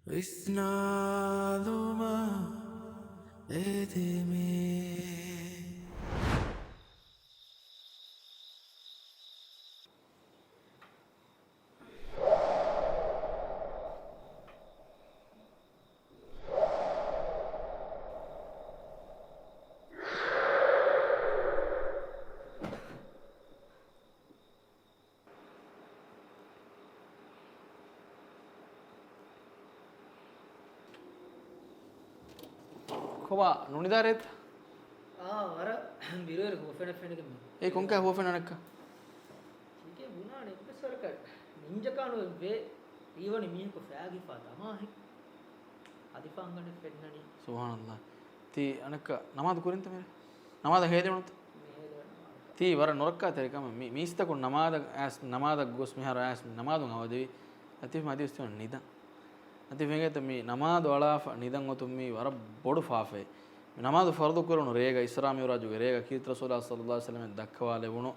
විස්නාලුම එදෙමේ කොබා නොනිදාරෙත් වර බිරුවර හොෆෙන ෆෙනක ඒ කොංකා හොෆෙනනක්ක ठीक है बुना ने प्रोफेसर का निंजकानो वे ඊවනි මීහක ෆෑගිෆා තමයි අදිපාංගන ෆෙන්නනි සුබ්හානල්ලාහ් තී අනක නමාද කුරින්ත මෙර නමාද හේදෙමුත් තී වර නොරක්කා තරිකම මීස්තකො නමාද ඇස් නමාද ගොස් මිහර ඇස් නමාදුන් අවදෙවි අති මදිස් තුන නිදන් අති වෙගෙත මේ නමාද වලාෆ නිදන් ඔතුම් මේ වර බොඩු ෆාෆේ නමාද ෆර්දු කරනු රේග ඉස්ලාමී රාජුගේ රේග කීත් රසූලුල්ලාහ් සල්ලල්ලාහු අලයිහි වසල්ලම් දක්වා ලැබුණු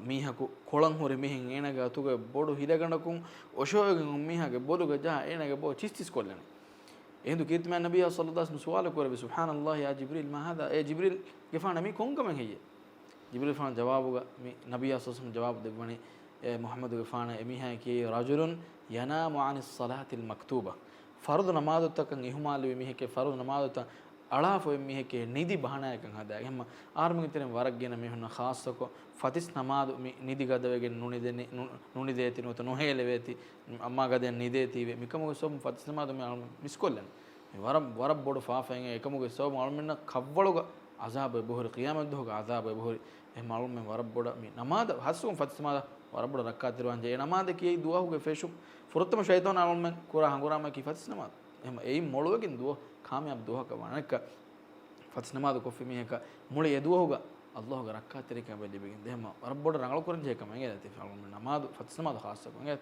මීහකු කොළන් හොරි මිහින් එනග අතුගේ බොඩු හිලගණකුන් ඔෂෝගෙන් මීහගේ බොඩුග ජහ එනග බො චිස්තිස් කොල්ලනේ එහෙදු කීත් මෑ නබිය සල්ලල්ලාහු අලයිහි වසල්ලම් සුවාල කරබි සුබ්හානල්ලාහ් යා ජිබ්‍රීල් මා හදා ඒ ජිබ්‍රීල් ගෙෆාන මී කොංගමෙන් හියේ ජිබ්‍රීල් ෆාන ජවාබුග මේ නබිය සල්ලල්ලාහු අලයිහි වසල්ලම් ජවාබ දෙවණි මුහම්මද් ගෙෆාන එමිහා කී රජුලුන් යනාමු අනිස් සලාතිල් මක්තූබා ෆර්දු නමාදුත්තකන් ඉහුමාලි මිහකේ ෆර්දු නමාදුත්ත අලාෆෝ මිහකේ නිදි බහනායකන් හදා එහෙම ආර්මගිතරෙන් වරක් ගෙන මෙහුන ખાસકો ෆතිස් නමාදු නිදි ගදවගෙන නුනි දේති නොත නොහෙල වේති අම්මා ගදෙන් නිදේති වේ මිකමුගේ සොම් ෆතිස් නමාදු මේ මිස්කොල්ලන් වර බොඩ ෆාෆෙන් එකමුගේ සොම් අල්මින්න කව්වලුග අසාබ බොහර කියාමත් දෝග අසාබ බොහර එහෙම අල්මෙන් වර බොඩ මේ නමාද හස්සුම් ෆතිස් නමාද වර බොඩ රක්කා තිරවන් ජේ නමාද කී දුවහුගේ ෆේෂු ෆුරතම ෂයිතාන අල්මෙන් කුරා හංගුරාම කී ෆතිස් නමාද එහෙම ඒ මොළුවකින් දුව කාමයාබ් දුවක වණක ෆතිස් නමාද කොෆි මිහක මුල යදුවහුග අල්ලාහ්ගේ රක්කා තිරකම බෙලිබෙකින් එහෙම වර බොඩ රංගල කරන් ජේකම එගේ ඇති නමාද ෆතිස් නමාද ખાસක එගේ